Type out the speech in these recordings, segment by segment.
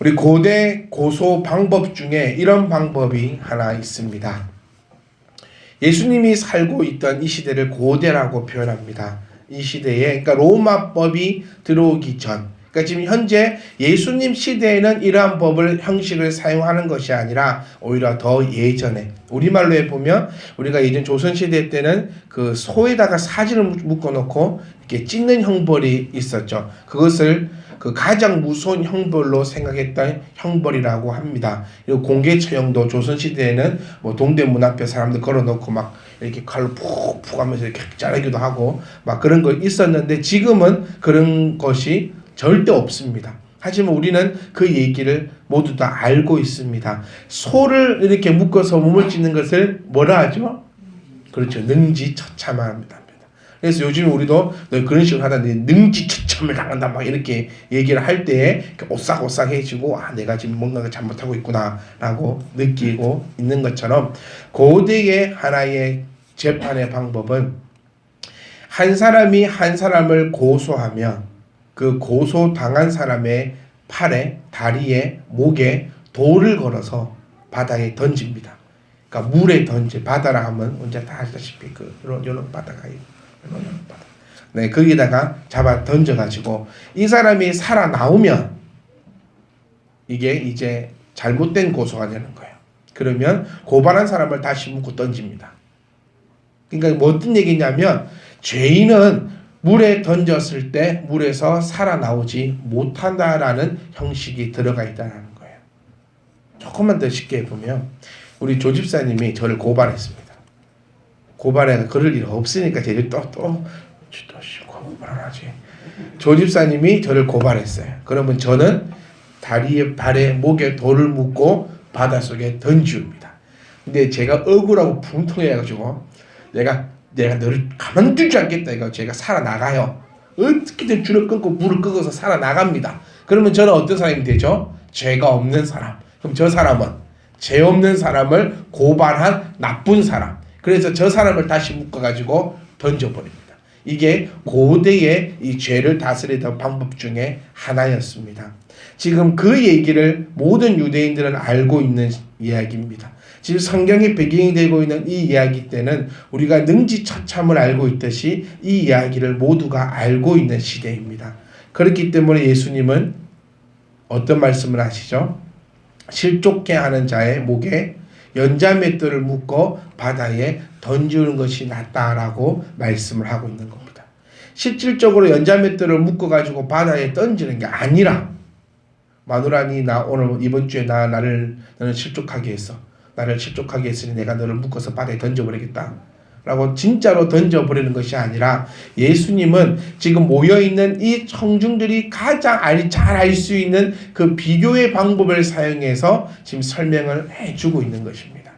우리 고대 고소 방법 중에 이런 방법이 하나 있습니다. 예수님이 살고 있던 이 시대를 고대라고 표현합니다. 이 시대에, 그러니까 로마법이 들어오기 전, 그러니까 지금 현재 예수님 시대에는 이러한 법을 형식을 사용하는 것이 아니라 오히려 더 예전에, 우리말로 해보면 우리가 예전 조선시대 때는 그 소에다가 사진을 묶어놓고 이렇게 찍는 형벌이 있었죠. 그것을 그 가장 무서운 형벌로 생각했던 형벌이라고 합니다. 그리고 공개 처형도 조선시대에는 뭐 동대문 앞에 사람들 걸어놓고 막 이렇게 칼로 푹푹 하면서 이렇게 자르기도 하고 막 그런 거 있었는데, 지금은 그런 것이 절대 없습니다. 하지만 우리는 그 얘기를 모두 다 알고 있습니다. 소를 이렇게 묶어서 몸을 찢는 것을 뭐라 하죠? 그렇죠. 능지처참합니다. 그래서 요즘 우리도 너 그런 식으로 하다 능지처참을 당한다 막 이렇게 얘기를 할 때에 오싹오싹해지고, 아, 내가 지금 뭔가 잘못하고 있구나 라고 느끼고 있는 것처럼, 고대의 하나의 재판의 방법은 한 사람이 한 사람을 고소하면 그 고소당한 사람의 팔에, 다리에, 목에 돌을 걸어서 바다에 던집니다. 그러니까 물에 바다라 하면 혼자 다 아시다시피 이런 바다가 있고, 네, 거기다가 잡아 던져가지고 이 사람이 살아나오면 이게 이제 잘못된 고소가 되는 거예요. 그러면 고발한 사람을 다시 묶고 던집니다. 그러니까 뭐 어떤 얘기냐면, 죄인은 물에 던졌을 때 물에서 살아나오지 못한다라는 형식이 들어가 있다는 거예요. 조금만 더 쉽게 해보면, 우리 조 집사님이 저를 고발했습니다. 고발해서 그럴 일 없으니까 제가 또 고발을 하지. 조 집사님이 저를 고발했어요. 그러면 저는 다리에, 발에, 목에 돌을 묶고 바닷속에 던지웁니다. 근데 제가 억울하고 분통해가지고 내가 너를 가만두지 않겠다 이거, 제가 살아나가요. 어떻게든 줄을 끊고 물을 끄고서 살아나갑니다. 그러면 저는 어떤 사람이 되죠? 죄가 없는 사람. 그럼 저 사람은 죄 없는 사람을 고발한 나쁜 사람. 그래서 저 사람을 다시 묶어가지고 던져버립니다. 이게 고대의 이 죄를 다스리던 방법 중에 하나였습니다. 지금 그 얘기를 모든 유대인들은 알고 있는 이야기입니다. 지금 성경의 배경이 되고 있는 이 이야기 때는 우리가 능지처참을 알고 있듯이 이 이야기를 모두가 알고 있는 시대입니다. 그렇기 때문에 예수님은 어떤 말씀을 하시죠? 실족해 하는 자의 목에 연자맷돌을 묶어 바다에 던지는 것이 낫다라고 말씀을 하고 있는 겁니다. 실질적으로 연자맷돌을 묶어가지고 바다에 던지는 게 아니라, 마누라니 나 오늘 이번 주에 너는 실족하게 했어. 나를 실족하게 했으니 내가 너를 묶어서 바다에 던져버리겠다 라고 진짜로 던져버리는 것이 아니라, 예수님은 지금 모여있는 이 청중들이 가장 잘 알 수 있는 그 비교의 방법을 사용해서 지금 설명을 해주고 있는 것입니다.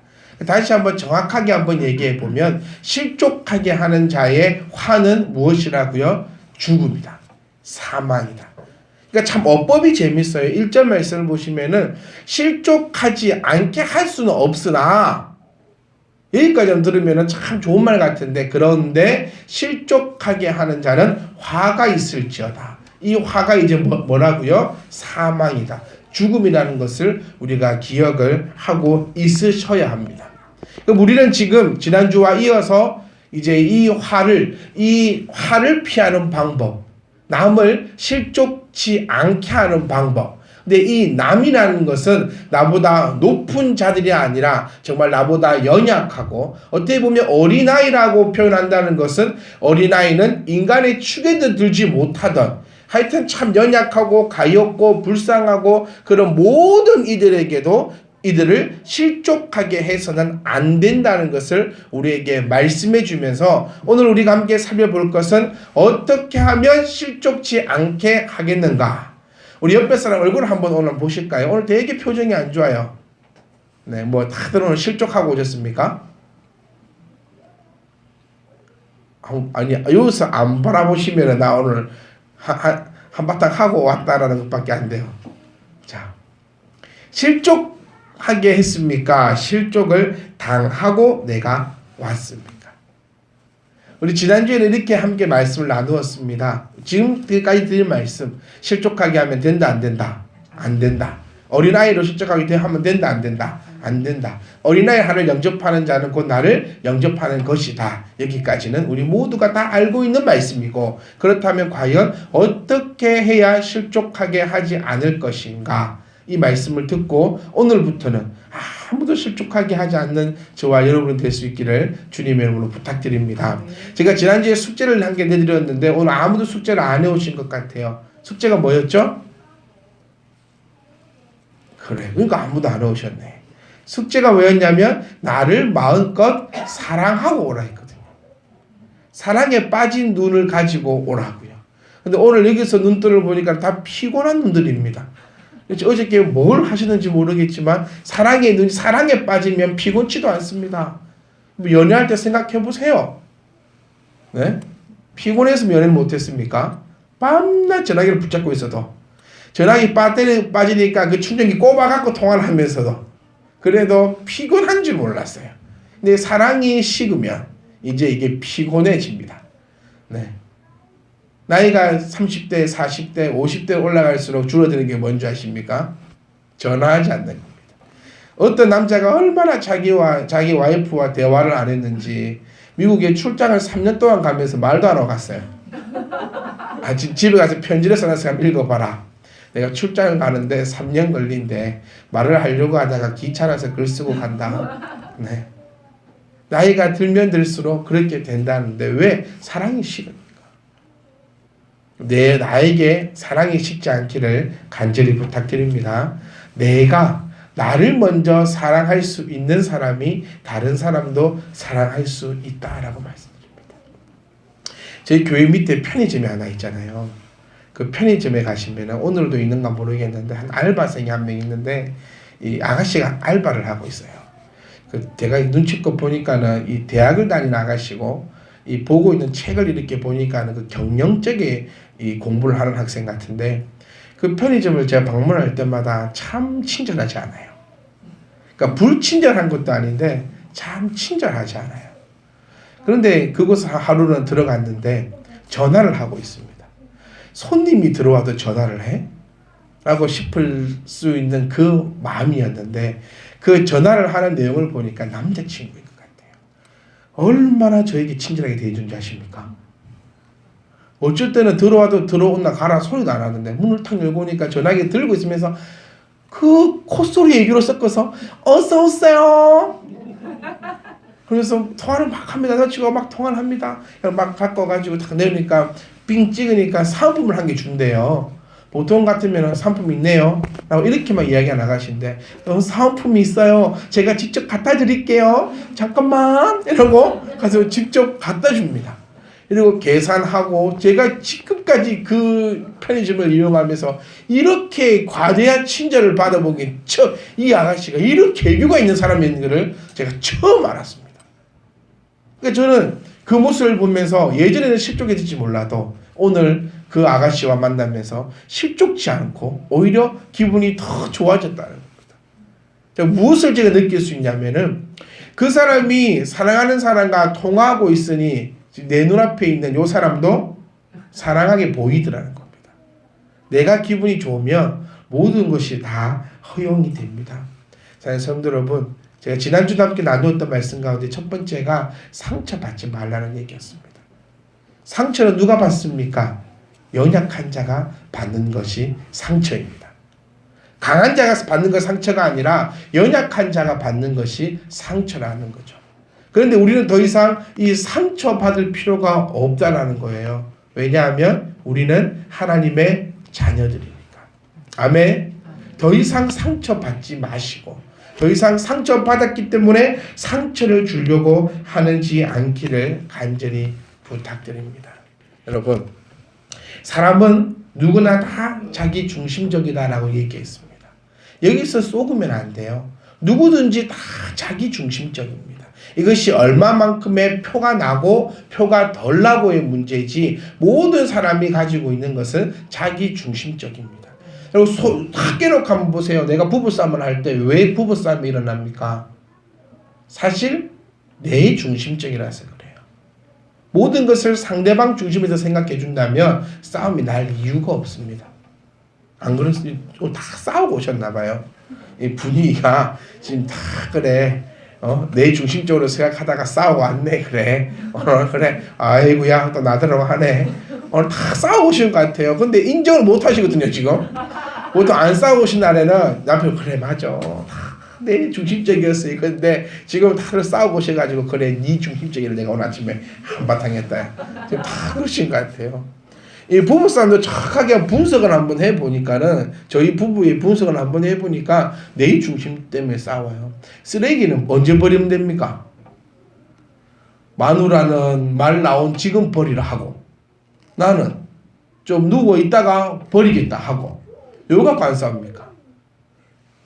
다시 한번 정확하게 한번 얘기해 보면, 실족하게 하는 자의 화는 무엇이라고요? 죽음이다. 사망이다. 그러니까 참 어법이 재밌어요. 1절 말씀을 보시면은 실족하지 않게 할 수는 없으나, 여기까지 들으면 참 좋은 말 같은데, 그런데 실족하게 하는 자는 화가 있을지어다. 이 화가 이제 뭐라고요? 사망이다. 죽음이라는 것을 우리가 기억을 하고 있으셔야 합니다. 그럼 우리는 지금 지난주와 이어서 이제 이 화를 피하는 방법, 남을 실족치 않게 하는 방법. 근데 이 남이라는 것은 나보다 높은 자들이 아니라 정말 나보다 연약하고, 어떻게 보면 어린아이라고 표현한다는 것은, 어린아이는 인간의 축에도 들지 못하던, 하여튼 참 연약하고 가엾고 불쌍하고 그런 모든 이들에게도 이들을 실족하게 해서는 안 된다는 것을 우리에게 말씀해 주면서, 오늘 우리가 함께 살펴볼 것은 어떻게 하면 실족치 않게 하겠는가. 우리 옆에 사람 얼굴을 한번 오늘 보실까요? 오늘 되게 표정이 안 좋아요. 네, 뭐 다들 오늘 실족하고 오셨습니까? 아니, 여기서 안 바라보시면 나 오늘 한바탕 하고 왔다라는 것밖에 안 돼요. 자, 실족하게 했습니까? 실족을 당하고 내가 왔습니까? 우리 지난주에는 이렇게 함께 말씀을 나누었습니다. 지금까지 드린 말씀, 실족하게 하면 된다 안 된다? 안 된다. 어린아이로 실족하게 하면 된다 안 된다? 안 된다. 어린아이 하나를 영접하는 자는 곧 나를 영접하는 것이다. 여기까지는 우리 모두가 다 알고 있는 말씀이고, 그렇다면 과연 어떻게 해야 실족하게 하지 않을 것인가? 이 말씀을 듣고 오늘부터는 아무도 실족하게 하지 않는 저와 여러분이 될 수 있기를 주님의 이름으로 부탁드립니다. 제가 지난주에 숙제를 한 개 내드렸는데 오늘 아무도 숙제를 안 해오신 것 같아요. 숙제가 뭐였죠? 그래, 그러니까 아무도 안 오셨네. 숙제가 뭐였냐면 나를 마음껏 사랑하고 오라 했거든요. 사랑에 빠진 눈을 가지고 오라고요. 근데 오늘 여기서 눈들을 보니까 다 피곤한 눈들입니다. 어저께 뭘 하시는지 모르겠지만 사랑에 빠지면 피곤치도 않습니다. 연애할 때 생각해 보세요. 네? 피곤해서 연애를 못했습니까? 밤낮 전화기를 붙잡고 있어도, 전화기 배터리 빠지니까 그 충전기 꼽아갖고 통화를 하면서도 그래도 피곤한 줄 몰랐어요. 근데 사랑이 식으면 이제 이게 피곤해집니다. 네. 나이가 30대, 40대, 50대 올라갈수록 줄어드는 게 뭔지 아십니까? 전화하지 않는 겁니다. 어떤 남자가 얼마나 자기 와이프와 대화를 안 했는지 미국에 출장을 3년 동안 가면서 말도 안 하고 갔어요. 집에 가서 편지를 써놔서 한번 읽어봐라. 내가 출장을 가는데 3년 걸린대. 말을 하려고 하다가 귀찮아서 글 쓰고 간다. 네. 나이가 들면 들수록 그렇게 된다는데 왜? 사랑이 식으니까. 나에게 사랑이 식지 않기를 간절히 부탁드립니다. 내가 나를 먼저 사랑할 수 있는 사람이 다른 사람도 사랑할 수 있다라고 말씀드립니다. 저희 교회 밑에 편의점이 하나 있잖아요. 그 편의점에 가시면 오늘도 있는가 모르겠는데 한 알바생이 한 명 있는데 이 아가씨가 알바를 하고 있어요. 제가 눈치껏 보니까는 이 대학을 다니는 아가씨고, 이 보고 있는 책을 이렇게 보니까는 그 경영적인 이 공부를 하는 학생 같은데, 그 편의점을 제가 방문할 때마다 참 친절하지 않아요. 그러니까 불친절한 것도 아닌데 참 친절하지 않아요. 그런데 그곳 하루는 들어갔는데 전화를 하고 있습니다. 손님이 들어와도 전화를 해? 라고 싶을 수 있는 그 마음이었는데, 그 전화를 하는 내용을 보니까 남자친구인 것 같아요. 얼마나 저에게 친절하게 대해준지 아십니까? 어쩔 때는 들어와도 들어온나 가라 소리도 안 하는데 문을 탁 열고 오니까 전화기 들고 있으면서 그 콧소리 얘기로 섞어서 어서 오세요. 그래서 통화를 막 합니다. 여자친구가 막 통화를 합니다. 막 바꿔가지고 탁 내리니까 빙 찍으니까 사은품을 한 개 준대요. 보통 같으면 상품이 있네요 라고 이렇게만 이야기가 나가신데, 사은품이 있어요. 제가 직접 갖다 드릴게요. 잠깐만 이러고 가서 직접 갖다 줍니다. 그리고 계산하고, 제가 지금까지 그 편의점을 이용하면서 이렇게 과대한 친절을 받아보긴 이 아가씨가 이렇게 애교가 있는 사람인 것을 제가 처음 알았습니다. 그러니까 저는 그 모습을 보면서 예전에는 실족했을지 몰라도 오늘 그 아가씨와 만나면서 실족지 않고 오히려 기분이 더 좋아졌다는 겁니다. 무엇을 제가 느낄 수 있냐면은, 그 사람이 사랑하는 사람과 통화하고 있으니 내 눈앞에 있는 이 사람도 사랑하게 보이더라는 겁니다. 내가 기분이 좋으면 모든 것이 다 허용이 됩니다. 사랑하는 성도 여러분, 제가 지난주도 함께 나누었던 말씀 가운데 첫 번째가 상처받지 말라는 얘기였습니다. 상처는 누가 받습니까? 연약한 자가 받는 것이 상처입니다. 강한 자가 받는 것이 상처가 아니라 연약한 자가 받는 것이 상처라는 거죠. 그런데 우리는 더 이상 이 상처받을 필요가 없다라는 거예요. 왜냐하면 우리는 하나님의 자녀들이니까. 아멘. 더 이상 상처받지 마시고, 더 이상 상처받았기 때문에 상처를 주려고 하는지 않기를 간절히 부탁드립니다. 여러분, 사람은 누구나 다 자기 중심적이다라고 얘기했습니다. 여기서 쏘으면 안 돼요. 누구든지 다 자기 중심적입니다. 이것이 얼마만큼의 표가 나고 표가 덜 나고의 문제지, 모든 사람이 가지고 있는 것은 자기 중심적입니다. 그리고 다 깨놓고 한번 보세요. 내가 부부싸움을 할 때 왜 부부싸움이 일어납니까? 사실 내 중심적이라서 그래요. 모든 것을 상대방 중심에서 생각해 준다면 싸움이 날 이유가 없습니다. 안 그랬어요? 다 싸우고 오셨나 봐요. 이 분위기가 지금 다 그래. 내 중심적으로 생각하다가 싸우고 왔네. 그래. 그래. 아이고야 또 나더라고 하네. 오늘 다 싸우고 오신 것 같아요. 근데 인정을 못 하시거든요 지금. 보통 안 싸우고 오신 날에는 남편 그래 맞아. 내 중심적이었어요. 근데 지금 다들 싸우고 오셔가지고 그래 네 중심적이를 내가 오늘 아침에 한바탕 했다. 지금 다 그러신 것 같아요. 이 부부싸움도 정확하게 분석을 한번 해보니까는 저희 부부의 분석을 한번 해보니까 내 중심 때문에 싸워요. 쓰레기는 언제 버리면 됩니까? 마누라는 말 나온 지금 버리라 하고 나는 좀 누워 있다가 버리겠다 하고 요가 관싸움입니까?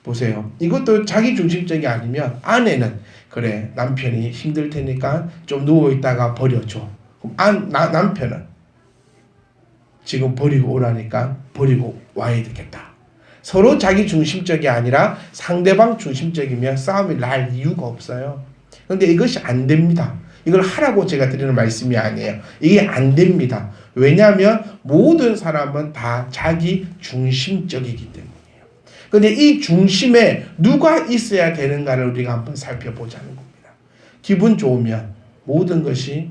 보세요. 이것도 자기 중심적이 아니면 아내는 그래 남편이 힘들 테니까 좀 누워 있다가 버려줘. 그럼 남편은 지금 버리고 오라니까 버리고 와야 되겠다. 서로 자기 중심적이 아니라 상대방 중심적이면 싸움이 날 이유가 없어요. 그런데 이것이 안 됩니다. 이걸 하라고 제가 드리는 말씀이 아니에요. 이게 안 됩니다. 왜냐하면 모든 사람은 다 자기 중심적이기 때문이에요. 그런데 이 중심에 누가 있어야 되는가를 우리가 한번 살펴보자는 겁니다. 기분 좋으면 모든 것이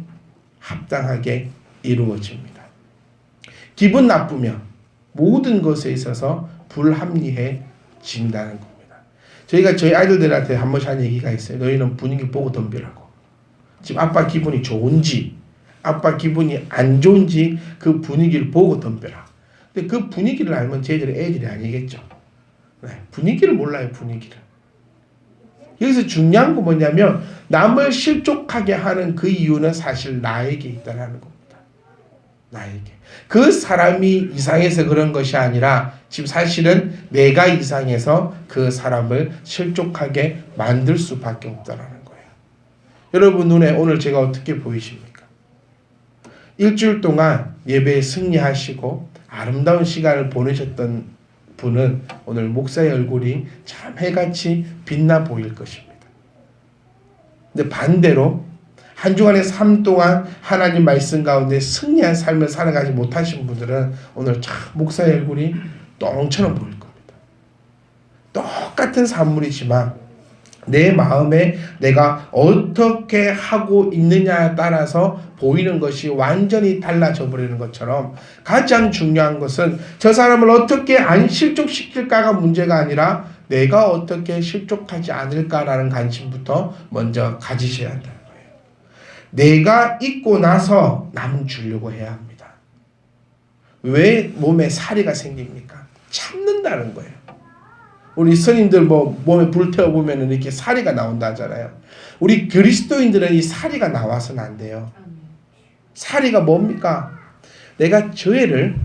합당하게 이루어집니다. 기분 나쁘면 모든 것에 있어서 불합리해진다는 겁니다. 저희가 저희 아이들한테 한 번씩 한 얘기가 있어요. 너희는 분위기 보고 덤비라고. 지금 아빠 기분이 좋은지 아빠 기분이 안 좋은지 그 분위기를 보고 덤벼라. 근데 그 분위기를 알면 저희들이 애들이 아니겠죠. 네, 분위기를 몰라요. 분위기를. 여기서 중요한 건 뭐냐면 남을 실족하게 하는 그 이유는 사실 나에게 있다는 겁니다. 나에게. 그 사람이 이상해서 그런 것이 아니라 지금 사실은 내가 이상해서 그 사람을 실족하게 만들 수밖에 없다는 거예요. 여러분 눈에 오늘 제가 어떻게 보이십니까? 일주일 동안 예배에 승리하시고 아름다운 시간을 보내셨던 분은 오늘 목사의 얼굴이 참 해같이 빛나 보일 것입니다. 근데 반대로 한 주간의 삶 동안 하나님 말씀 가운데 승리한 삶을 살아가지 못하신 분들은 오늘 참 목사의 얼굴이 똥처럼 보일 겁니다. 똑같은 산물이지만 내 마음에 내가 어떻게 하고 있느냐에 따라서 보이는 것이 완전히 달라져 버리는 것처럼 가장 중요한 것은 저 사람을 어떻게 안 실족시킬까가 문제가 아니라 내가 어떻게 실족하지 않을까라는 관심부터 먼저 가지셔야 한다는 거예요. 내가 잊고 나서 남 주려고 해야 합니다. 왜 몸에 사리가 생깁니까? 참는다는 거예요. 우리 스님들 몸에 불 태워보면 이렇게 사리가 나온다 하잖아요. 우리 그리스도인들은 이 사리가 나와서는 안 돼요. 사리가 뭡니까? 내가 저 애를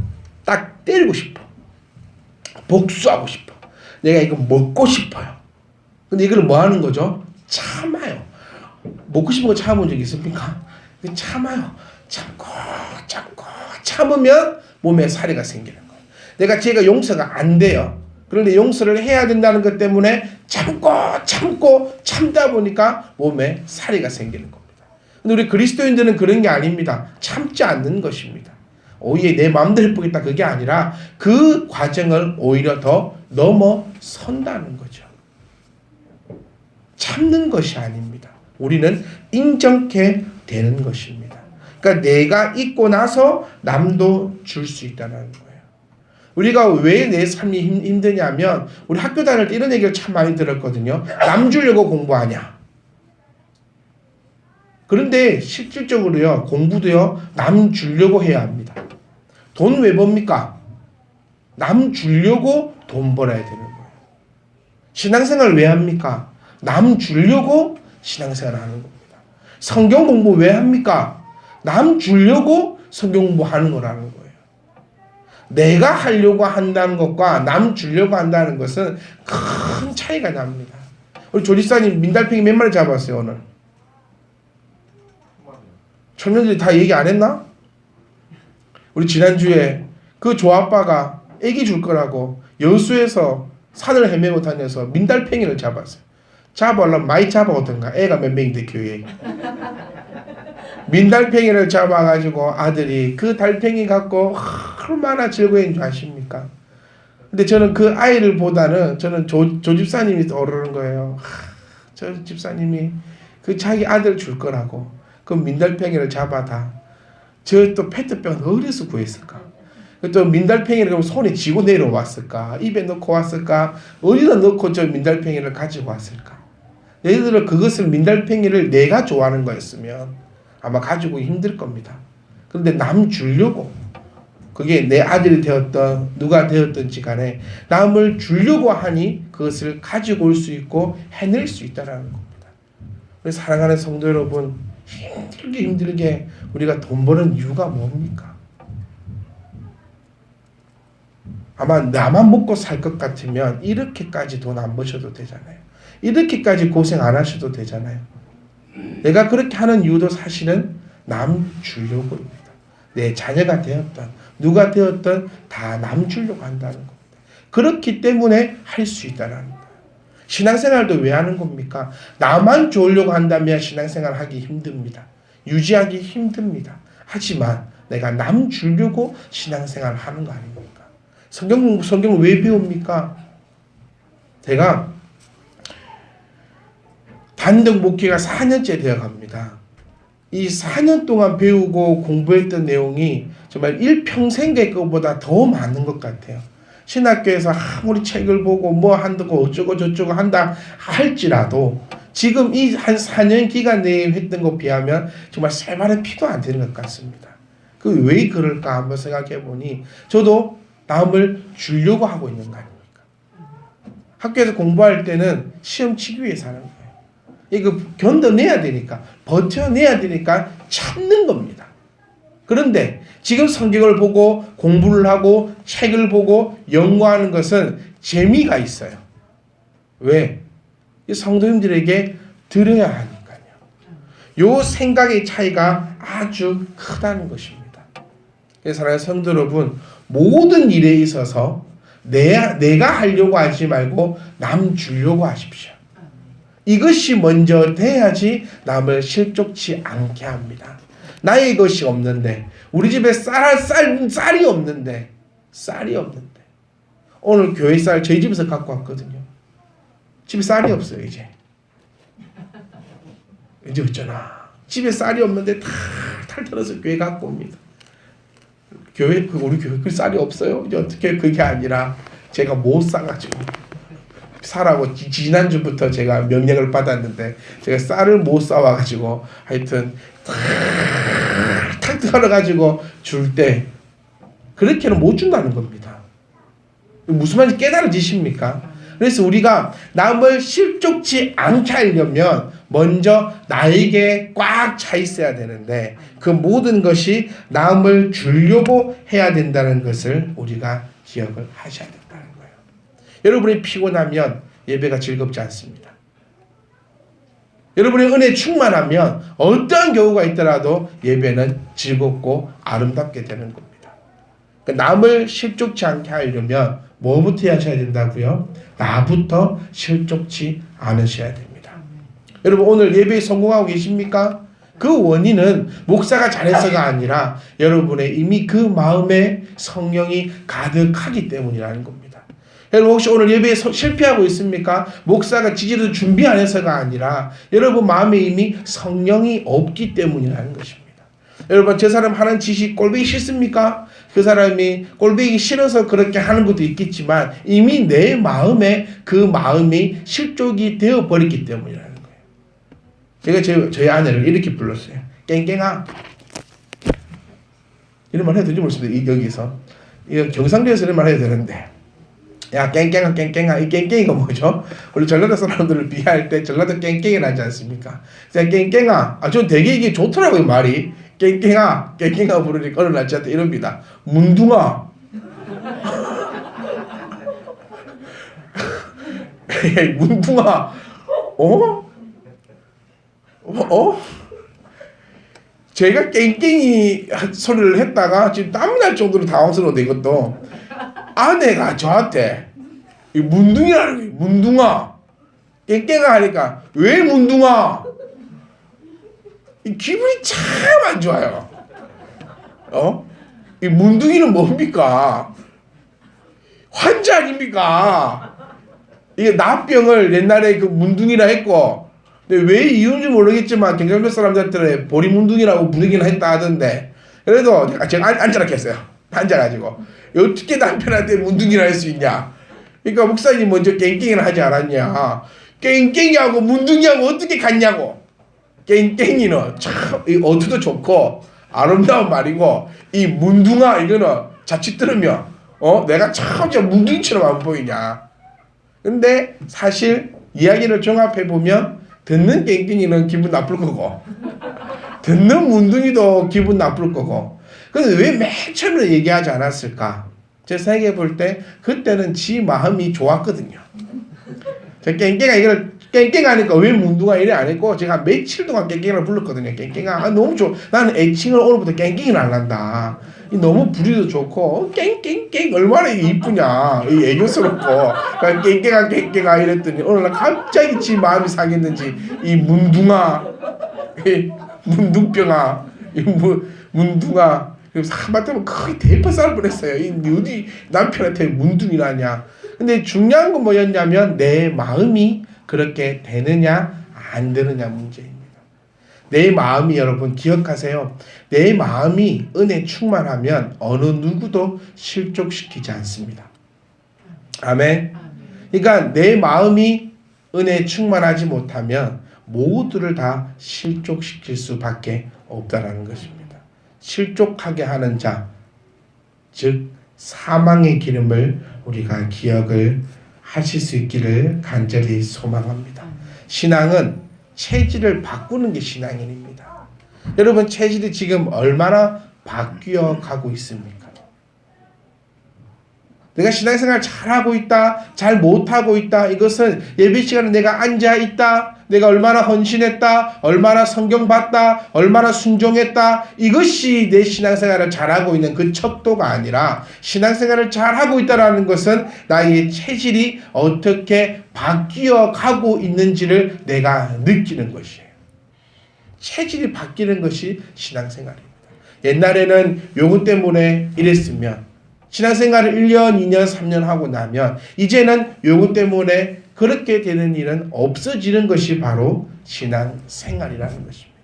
딱 때리고 싶어. 복수하고 싶어. 내가 이거 먹고 싶어요. 근데 이걸 뭐 하는 거죠? 참아요. 먹고 싶은 거 참아본 적 있습니까? 참아요. 참으면 몸에 사리가 생기는 거예요. 내가 제가 용서가 안 돼요. 그런데 용서를 해야 된다는 것 때문에 참다 보니까 몸에 사리가 생기는 겁니다. 근데 우리 그리스도인들은 그런 게 아닙니다. 참지 않는 것입니다. 오히려 내 마음대로 해보겠다 그게 아니라 그 과정을 오히려 더 넘어선다는 거죠. 참는 것이 아닙니다. 우리는 인정케 되는 것입니다. 그러니까 내가 잊고 나서 남도 줄 수 있다는 거예요. 우리가 왜 내 삶이 힘드냐면 우리 학교 다닐 때 이런 얘기를 참 많이 들었거든요. 남 주려고 공부하냐. 그런데 실질적으로요 공부도요 남 주려고 해야 합니다. 돈 왜 법니까? 남 주려고 돈 벌어야 되는 거예요. 신앙생활 왜 합니까? 남 주려고 신앙생활 하는 겁니다. 성경 공부 왜 합니까? 남 주려고 성경 공부하는 거라는 거예요. 내가 하려고 한다는 것과 남 주려고 한다는 것은 큰 차이가 납니다. 우리 조리사님 민달팽이 몇 마리 잡았어요 오늘? 청년들이 다 얘기 안 했나? 우리 지난주에 그 조아빠가 애기 줄 거라고 여수에서 산을 헤매고 다녀서 민달팽이를 잡았어요. 잡으려면 많이 잡아오던가. 애가 몇 명인데 교회에. 민달팽이를 잡아가지고 아들이 그 달팽이 갖고 얼마나 즐거워했는 줄 아십니까? 근데 저는 그 아이를 보다는 저는 조 집사님이 떠오르는 거예요. 저 집사님이 그 자기 아들 줄 거라고 그 민달팽이를 잡아다 저 또 페트병은 어디서 구했을까? 또 민달팽이를 그럼 손에 쥐고 내려왔을까? 입에 넣고 왔을까? 어디다 넣고 저 민달팽이를 가지고 왔을까? 예를 들어 그것을 민달팽이를 내가 좋아하는 거였으면 아마 가지고 힘들 겁니다. 그런데 남 주려고 그게 내 아들이 되었던 누가 되었든지 간에 남을 주려고 하니 그것을 가지고 올 수 있고 해낼 수 있다는 겁니다. 그래서 사랑하는 성도 여러분, 힘들게 우리가 돈 버는 이유가 뭡니까? 아마 나만 먹고 살 것 같으면 이렇게까지 돈 안 버셔도 되잖아요. 이렇게까지 고생 안 하셔도 되잖아요. 내가 그렇게 하는 이유도 사실은 남 주려고입니다. 내 자녀가 되었던 누가 되었던 다 남 주려고 한다는 겁니다. 그렇기 때문에 할 수 있다는 겁니다. 신앙생활도 왜 하는 겁니까? 나만 좋으려고 한다면 신앙생활 하기 힘듭니다. 유지하기 힘듭니다. 하지만 내가 남 주려고 신앙생활 하는 거 아닙니까? 성경을 왜 배웁니까? 제가 단독 목회가 4년째 되어 갑니다. 이 4년 동안 배우고 공부했던 내용이 정말 일평생의 것보다 더 많은 것 같아요. 신학교에서 아무리 책을 보고 뭐 한다고 어쩌고 저쩌고 한다 할지라도 지금 이 한 4년 기간 내에 했던 것 비하면 정말 쇠발의 피도 안 되는 것 같습니다. 그 왜 그럴까 한번 생각해 보니 저도 남을 주려고 하고 있는 거 아닙니까? 학교에서 공부할 때는 시험 치기 위해서 하는 거예요. 이거 견뎌내야 되니까 버텨내야 되니까 참는 겁니다. 그런데 지금 성경을 보고 공부를 하고 책을 보고 연구하는 것은 재미가 있어요. 왜? 이 성도님들에게 들어야 하니까요. 요 생각의 차이가 아주 크다는 것입니다. 그래서 사랑하는 성도 여러분, 모든 일에 있어서 내가 하려고 하지 말고 남 주려고 하십시오. 이것이 먼저 돼야지 남을 실족치 않게 합니다. 나의 것이 없는데 우리 집에 쌀이 없는데 오늘 교회 쌀 저희 집에서 갖고 왔거든요. 집에 쌀이 없어요. 이제 어쩌나 집에 쌀이 없는데 탈 털어서 교회 갖고 옵니다. 우리 교회 그 쌀이 없어요. 이제 어떻게 그게 아니라 제가 못 사가지고 사라고 지난주부터 제가 명령을 받았는데 제가 쌀을 못 사와가지고 하여튼 탁 털어가지고 줄 때 그렇게는 못 준다는 겁니다. 무슨 말인지 깨달아지십니까? 그래서 우리가 남을 실족치 않게 하려면 먼저 나에게 꽉 차 있어야 되는데 그 모든 것이 남을 주려고 해야 된다는 것을 우리가 기억을 하셔야 된다는 거예요. 여러분이 피곤하면 예배가 즐겁지 않습니다. 여러분의 은혜에 충만하면 어떠한 경우가 있더라도 예배는 즐겁고 아름답게 되는 겁니다. 그러니까 남을 실족치 않게 하려면 뭐부터 하셔야 된다고요? 나부터 실족치 않으셔야 됩니다. 여러분 오늘 예배에 성공하고 계십니까? 그 원인은 목사가 잘해서가 아니라 여러분의 이미 그 마음에 성령이 가득하기 때문이라는 겁니다. 여러분 혹시 오늘 예배에 실패하고 있습니까? 목사가 지지도 준비 안 해서가 아니라 여러분 마음에 이미 성령이 없기 때문이라는 것입니다. 여러분 저 사람 하는 짓이 꼴보기 싫습니까? 그 사람이 꼴보기 싫어서 그렇게 하는 것도 있겠지만 이미 내 마음에 그 마음이 실족이 되어버렸기 때문이라는 거예요. 제가 저희 아내를 이렇게 불렀어요. 깽깽아. 이런 말 해도 되는지 모르겠습니다. 여기서 경상도에서 이런 말 해야 되는데 야 깽깽아 깽깽아. 이 깽깽이가 뭐죠? 우리 전라도 사람들을 비하할 때 전라도 깽깽이를 하지 않습니까? 깽깽아. 전 되게 이게 좋더라고요 말이. 깽깽아 부르니까 어느 날 저한테 이럽니다. 문둥아. 문둥아. 제가 깽깽이 소리를 했다가 지금 땀이 날 정도로 당황스러운데 이것도 아내가 저한테 이 문둥이라는 거예요. 문둥아. 깽깽아 하니까 왜 문둥아? 이 기분이 참 안 좋아요. 이 문둥이는 뭡니까? 환자 아닙니까? 이게 나병을 옛날에 그 문둥이라 했고, 근데 왜 이유인지 모르겠지만 경상도 사람들한테 보리문둥이라고 부르긴 했다 하던데, 그래도 제가 앉아라 했어요. 앉아가지고 어떻게 남편한테 문둥이라 할 수 있냐? 그러니까 목사님 먼저 깽깽이를 하지 않았냐? 깽깽이하고 문둥이하고 어떻게 같냐고. 깽깽이는 참 어투도 좋고 아름다운 말이고, 이 문둥아 이거는 자칫 들으면 내가 참 진짜 문둥이처럼 안 보이냐. 근데 사실 이야기를 종합해 보면 듣는 깽깽이는 기분 나쁠 거고 듣는 문둥이도 기분 나쁠 거고. 근데 왜 맨 처음에 얘기하지 않았을까? 제 생각해 볼 때 그때는 지 마음이 좋았거든요. 저 깽깽아 이걸 깽깽하니까 왜 문둥아 이래 안 했고, 제가 며칠 동안 깽깽이를 불렀거든요. 깽깽아 너무 좋아. 나는 애칭을 오늘부터 깽깽이를 안 한다. 너무 부리도 좋고 깽깽깽 얼마나 이쁘냐, 애교스럽고 깽깽아 깽깽아 이랬더니 어느 날 갑자기 지 마음이 상했는지 이 문둥아, 이 문둥병아, 이 문둥아, 그래서 한마디로 거의 대파 쌀 뻔했어요. 이 어디 남편한테 문둥이라냐. 근데 중요한 건 뭐였냐면 내 마음이 그렇게 되느냐 안 되느냐 문제입니다. 내 마음이, 여러분 기억하세요. 내 마음이 은혜 충만하면 어느 누구도 실족시키지 않습니다. 아멘. 그러니까 내 마음이 은혜 충만하지 못하면 모두를 다 실족시킬 수밖에 없다라는 것입니다. 실족하게 하는 자, 즉 사망의 기름을 우리가 기억을 하실 수 있기를 간절히 소망합니다. 신앙은 체질을 바꾸는 게 신앙인입니다. 여러분 체질이 지금 얼마나 바뀌어 가고 있습니까? 내가 신앙생활 잘하고 있다, 잘 못하고 있다, 이것은 예배 시간에 내가 앉아있다, 내가 얼마나 헌신했다, 얼마나 성경 봤다, 얼마나 순종했다, 이것이 내 신앙생활을 잘하고 있는 그 척도가 아니라, 신앙생활을 잘하고 있다는 것은 나의 체질이 어떻게 바뀌어 가고 있는지를 내가 느끼는 것이에요. 체질이 바뀌는 것이 신앙생활입니다. 옛날에는 요거 때문에 이랬으면, 신앙생활을 1년, 2년, 3년 하고 나면 이제는 요거 때문에 그렇게 되는 일은 없어지는 것이 바로 신앙생활이라는 것입니다.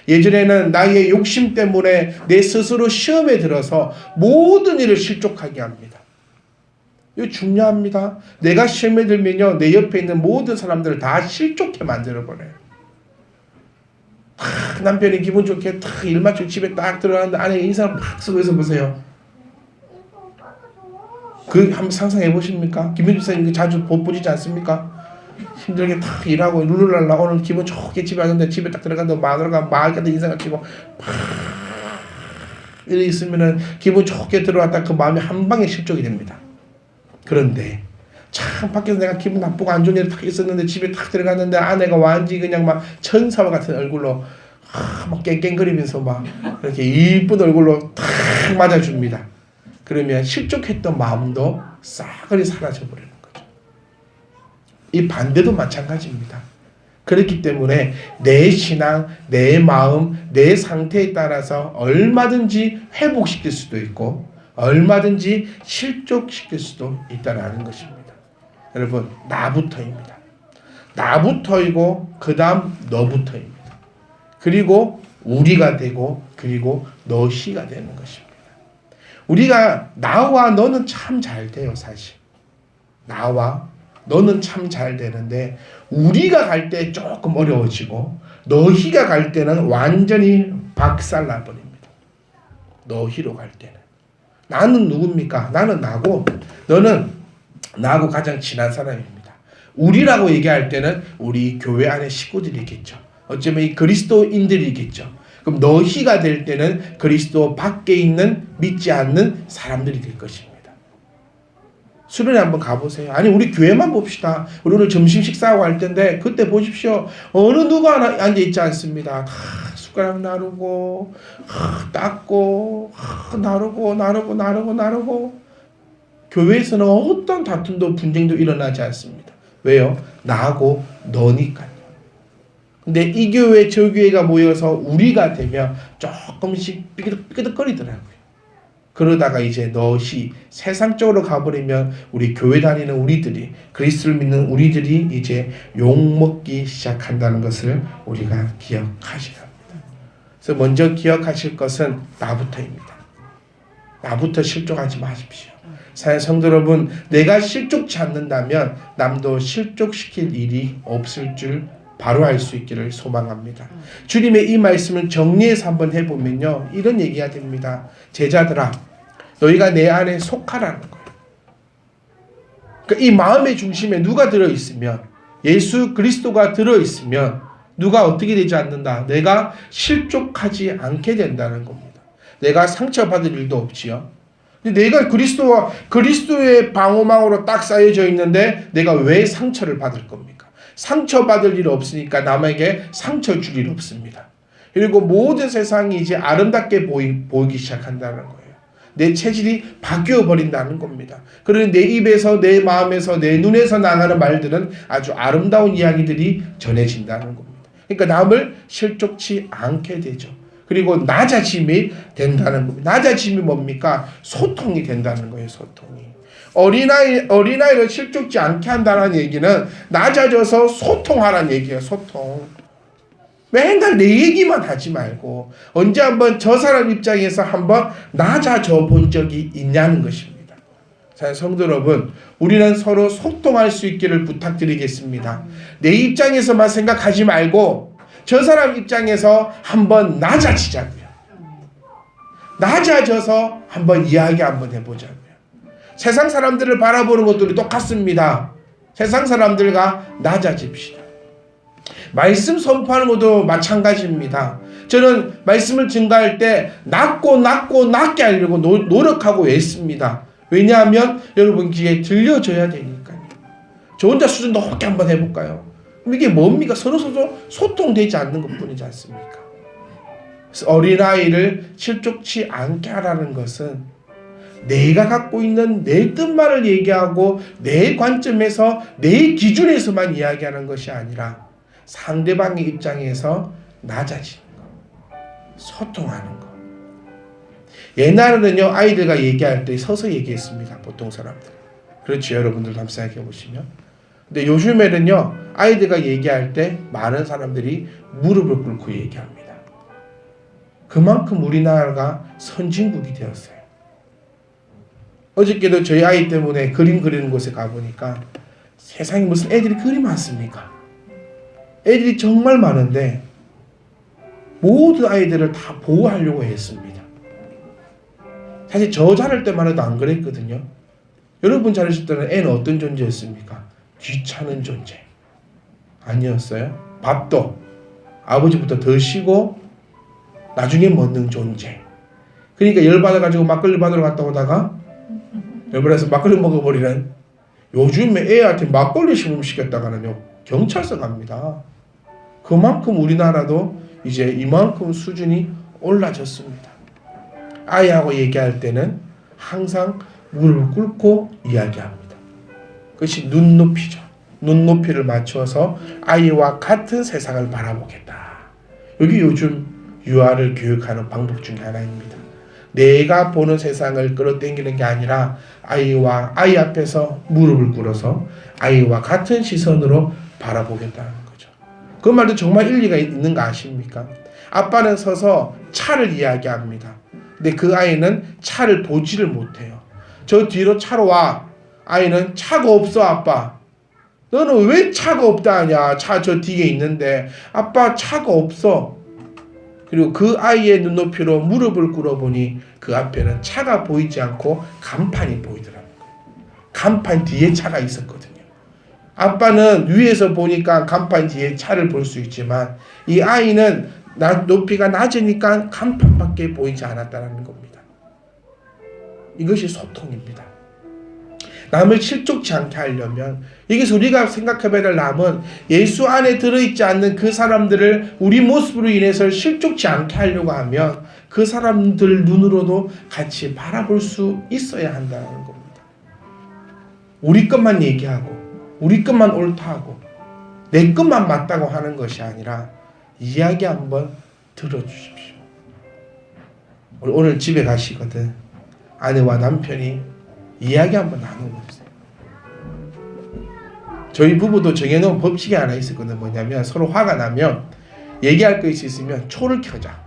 예전에는 나의 욕심 때문에 내 스스로 시험에 들어서 모든 일을 실족하게 합니다. 이거 중요합니다. 내가 시험에 들면요, 내 옆에 있는 모든 사람들을 다 실족해 만들어버려요. 남편이 기분 좋게 일 마치고 집에 딱 들어가는데 안에 인사를 팍 쓰고 있어 보세요. 그 한번 상상해 보십니까? 김현주 선생님 자주 보시지 않습니까? 힘들게 탁 일하고 룰루랄라 오늘 기분 좋게 집에 왔는데 집에 딱 들어갔는데 마누라가 마을까지 인사가 치고 팍 이래 있으면은 기분 좋게 들어왔다 그 마음이 한 방에 실족이 됩니다. 그런데 참 밖에서 내가 기분 나쁘고 안 좋은 일이 탁 있었는데 집에 탁 들어갔는데 아내가 완전히 그냥 막 천사와 같은 얼굴로 막 깽깽거리면서 막 이렇게 이쁜 얼굴로 탁 맞아줍니다. 그러면 실족했던 마음도 싸그리 사라져버리는 거죠. 이 반대도 마찬가지입니다. 그렇기 때문에 내 신앙, 내 마음, 내 상태에 따라서 얼마든지 회복시킬 수도 있고 얼마든지 실족시킬 수도 있다는 것입니다. 여러분, 나부터입니다. 나부터이고 그 다음 너부터입니다. 그리고 우리가 되고 그리고 너희가 되는 것입니다. 우리가 나와 너는 참 잘 돼요. 사실 나와 너는 참 잘 되는데 우리가 갈 때 조금 어려워지고 너희가 갈 때는 완전히 박살나버립니다. 너희로 갈 때는 나는 누굽니까? 나는 나고 너는 나하고 가장 친한 사람입니다. 우리라고 얘기할 때는 우리 교회 안에 식구들이겠죠. 어쩌면 이 그리스도인들이겠죠. 그럼 너희가 될 때는 그리스도 밖에 있는 믿지 않는 사람들이 될 것입니다. 수련회 한번 가보세요. 아니 우리 교회만 봅시다. 우리 오늘 점심 식사하고 할 텐데 그때 보십시오. 어느 누가 앉아있지 않습니다. 다 숟가락 나르고 닦고 나르고 교회에서는 어떤 다툼도 분쟁도 일어나지 않습니다. 왜요? 나하고 너니까요. 근데 이 교회 저 교회가 모여서 우리가 되면 조금씩 삐그덕거리더라고요. 그러다가 이제 너시 세상적으로 가버리면 우리 교회 다니는 우리들이, 그리스도를 믿는 우리들이 이제 욕먹기 시작한다는 것을 우리가 기억하셔야 합니다. 그래서 먼저 기억하실 것은 나부터입니다. 나부터 실족하지 마십시오. 사랑하는 성도 여러분, 내가 실족치 않는다면 남도 실족시킬 일이 없을 줄 바로 알 수 있기를 소망합니다. 주님의 이 말씀을 정리해서 한번 해보면요, 이런 얘기가 됩니다. 제자들아, 너희가 내 안에 속하라는 거예요. 그러니까 이 마음의 중심에 누가 들어있으면, 예수 그리스도가 들어있으면 누가 어떻게 되지 않는다? 내가 실족하지 않게 된다는 겁니다. 내가 상처받을 일도 없지요. 내가 그리스도의 방어망으로 딱 쌓여져 있는데 내가 왜 상처를 받을 겁니까? 상처받을 일 없으니까 남에게 상처 줄 일 없습니다. 그리고 모든 세상이 이제 아름답게 보이기 시작한다는 거예요. 내 체질이 바뀌어 버린다는 겁니다. 그러니 내 입에서, 내 마음에서, 내 눈에서 나가는 말들은 아주 아름다운 이야기들이 전해진다는 겁니다. 그러니까 남을 실족치 않게 되죠. 그리고 낮아짐이 된다는 겁니다. 낮아짐이 뭡니까? 소통이 된다는 거예요. 소통이. 어린아이를 실족지 않게 한다는 얘기는 낮아져서 소통하라는 얘기예요. 소통. 맨날 내 얘기만 하지 말고 언제 한번 저 사람 입장에서 한번 낮아져 본 적이 있냐는 것입니다. 자, 성도 여러분, 우리는 서로 소통할 수 있기를 부탁드리겠습니다. 내 입장에서만 생각하지 말고 저 사람 입장에서 한번 낮아지자고요. 낮아져서 한번 이야기 한번 해보자고요. 세상 사람들을 바라보는 것들이 똑같습니다. 세상 사람들과 낮아집시다. 말씀 선포하는 것도 마찬가지입니다. 저는 말씀을 증가할 때 낮게 하려고 노력하고 애씁니다. 왜냐하면 여러분 귀에 들려줘야 되니까요. 저 혼자 수준 높게 한번 해볼까요? 이게 뭡니까? 서로 소통되지 않는 것뿐이지 않습니까? 그래서 어린아이를 실족치 않게 하라는 것은 내가 갖고 있는 내 뜻만을 얘기하고 내 관점에서 내 기준에서만 이야기하는 것이 아니라 상대방의 입장에서 낮아지는 것, 소통하는 것. 옛날에는요, 아이들과 얘기할 때 서서 얘기했습니다. 보통 사람들. 그렇죠, 여러분들도 한번 생각해 보시면. 근데 요즘에는요, 아이들과 얘기할 때 많은 사람들이 무릎을 꿇고 얘기합니다. 그만큼 우리나라가 선진국이 되었어요. 어저께도 저희 아이 때문에 그림 그리는 곳에 가보니까 세상에 무슨 애들이 그리 많습니까? 애들이 정말 많은데 모든 아이들을 다 보호하려고 했습니다. 사실 저 자랄 때만 해도 안 그랬거든요. 여러분 자라실 때는 애는 어떤 존재였습니까? 귀찮은 존재 아니었어요? 밥도 아버지부터 더 쉬고 나중에 먹는 존재. 그러니까 열받아가지고 막걸리 받으러 갔다 오다가 열받아서 막걸리 먹어버리는. 요즘에 애한테 막걸리 시키겠다가는요 경찰서 갑니다. 그만큼 우리나라도 이제 이만큼 수준이 올라졌습니다. 아이하고 얘기할 때는 항상 무릎을 꿇고 이야기합니다. 그것이 눈높이죠. 눈높이를 맞춰서 아이와 같은 세상을 바라보겠다. 여기 요즘 유아를 교육하는 방법 중에 하나입니다. 내가 보는 세상을 끌어당기는 게 아니라 아이 앞에서 무릎을 꿇어서 아이와 같은 시선으로 바라보겠다는 거죠. 그 말도 정말 일리가 있는 거 아십니까? 아빠는 서서 차를 이야기합니다. 근데 그 아이는 차를 보지를 못해요. 저 뒤로 차로 와. 아이는 차가 없어 아빠. 너는 왜 차가 없다 하냐. 차 저 뒤에 있는데. 아빠 차가 없어. 그리고 그 아이의 눈높이로 무릎을 꿇어보니 그 앞에는 차가 보이지 않고 간판이 보이더라고요. 간판 뒤에 차가 있었거든요. 아빠는 위에서 보니까 간판 뒤에 차를 볼 수 있지만 이 아이는 높이가 낮으니까 간판밖에 보이지 않았다는 겁니다. 이것이 소통입니다. 남을 실족치 않게 하려면 여기서 우리가 생각해봐야 될 남은 예수 안에 들어있지 않는 그 사람들을 우리 모습으로 인해서 실족치 않게 하려고 하면 그 사람들 눈으로도 같이 바라볼 수 있어야 한다는 겁니다. 우리 것만 얘기하고 우리 것만 옳다고 내 것만 맞다고 하는 것이 아니라 이야기 한번 들어주십시오. 오늘 집에 가시거든 아내와 남편이 이야기 한번 나눠보세요. 저희 부부도 정해놓은 법칙이 하나 있었거든요. 뭐냐면 서로 화가 나면 얘기할 것이 있으면 초를 켜자.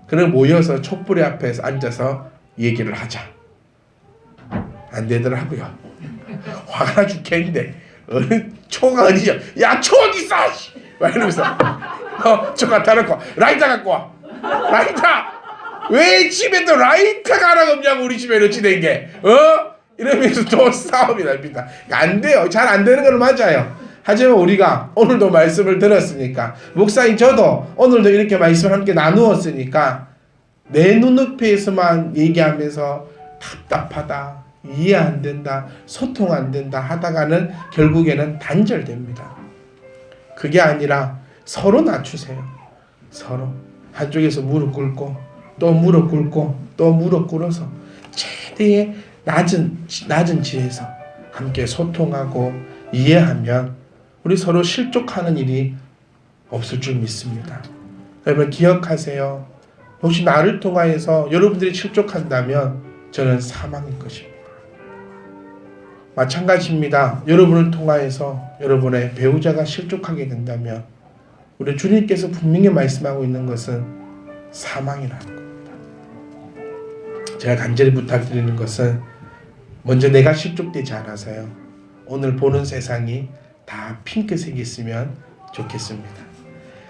그럼 모여서 촛불에 앞에서 앉아서 얘기를 하자. 안 되더라고요. 화가 나 죽겠는데 초가 어디죠? 야, 초 어디 있어? 막 이러면서 초 갖다 놓고 라이터 갖고 와. 라이터! 왜 집에 또 라이터가 하나 없냐고 우리 집에 이렇게 된 게. 이러면서 또 싸움이 납니다. 안 돼요. 잘 안 되는 건 맞아요. 하지만 우리가 오늘도 말씀을 들었으니까, 목사님 저도 오늘도 이렇게 말씀을 함께 나누었으니까 내 눈높이에서만 얘기하면서 답답하다, 이해 안 된다, 소통 안 된다 하다가는 결국에는 단절됩니다. 그게 아니라 서로 낮추세요. 서로 한쪽에서 무릎 꿇고 또 무릎 꿇고 또 무릎 꿇어서 최대의 낮은 지에서 함께 소통하고 이해하면 우리 서로 실족하는 일이 없을 줄 믿습니다. 여러분 기억하세요. 혹시 나를 통하여서 여러분들이 실족한다면 저는 사망일 것입니다. 마찬가지입니다. 여러분을 통하여서 여러분의 배우자가 실족하게 된다면 우리 주님께서 분명히 말씀하고 있는 것은 사망이라는 겁니다. 제가 간절히 부탁드리는 것은 먼저 내가 실족되지 않아서요. 오늘 보는 세상이 다 핑크색이 있으면 좋겠습니다.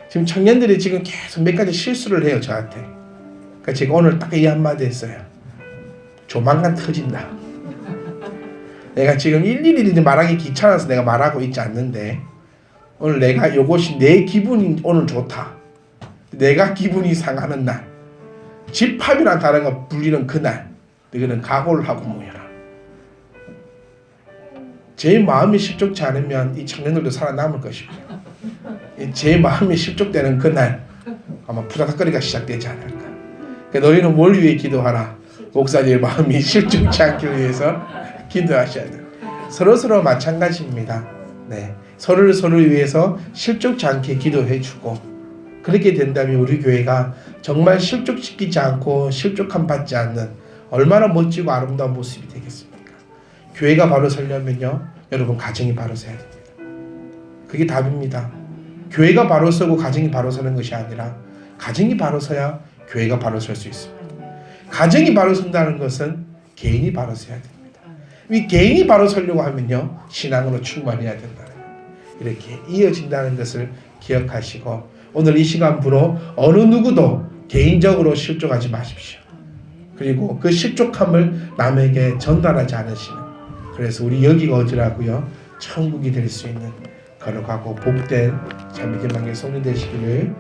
지금 청년들이 지금 계속 몇 가지 실수를 해요, 저한테. 그러니까 제가 오늘 딱 이 한마디 했어요. 조만간 터진다. 내가 지금 일일이 말하기 귀찮아서 내가 말하고 있지 않는데, 오늘 내가 이것이 내 기분이 오늘 좋다. 내가 기분이 상하는 날, 집합이랑 다른 거 불리는 그날, 너희는 각오를 하고 모여라. 제 마음이 실족치 않으면 이 청년들도 살아남을 것입니다. 제 마음이 실족되는 그날 아마 푸다닥거리가 시작되지 않을까. 그러니까 너희는 뭘 위해 기도하라. 목사님의 마음이 실족치 않기 위해서 기도하셔야 돼요. 서로 마찬가지입니다. 네, 서로를 위해서 실족치 않게 기도해주고, 그렇게 된다면 우리 교회가 정말 실족시키지 않고 실족함 받지 않는 얼마나 멋지고 아름다운 모습이 되겠습니까? 교회가 바로 서려면요, 여러분 가정이 바로 서야 됩니다. 그게 답입니다. 교회가 바로 서고 가정이 바로 서는 것이 아니라 가정이 바로 서야 교회가 바로 설 수 있습니다. 가정이 바로 선다는 것은 개인이 바로 서야 됩니다. 이 개인이 바로 서려고 하면요, 신앙으로 충만해야 된다는 거예요. 이렇게 이어진다는 것을 기억하시고, 오늘 이 시간부로 어느 누구도 개인적으로 실족하지 마십시오. 그리고 그 실족함을 남에게 전달하지 않으시는, 그래서 우리 여기가 어디라고요? 천국이 될 수 있는 거룩하고 복된 참 믿음의 성령 되시기를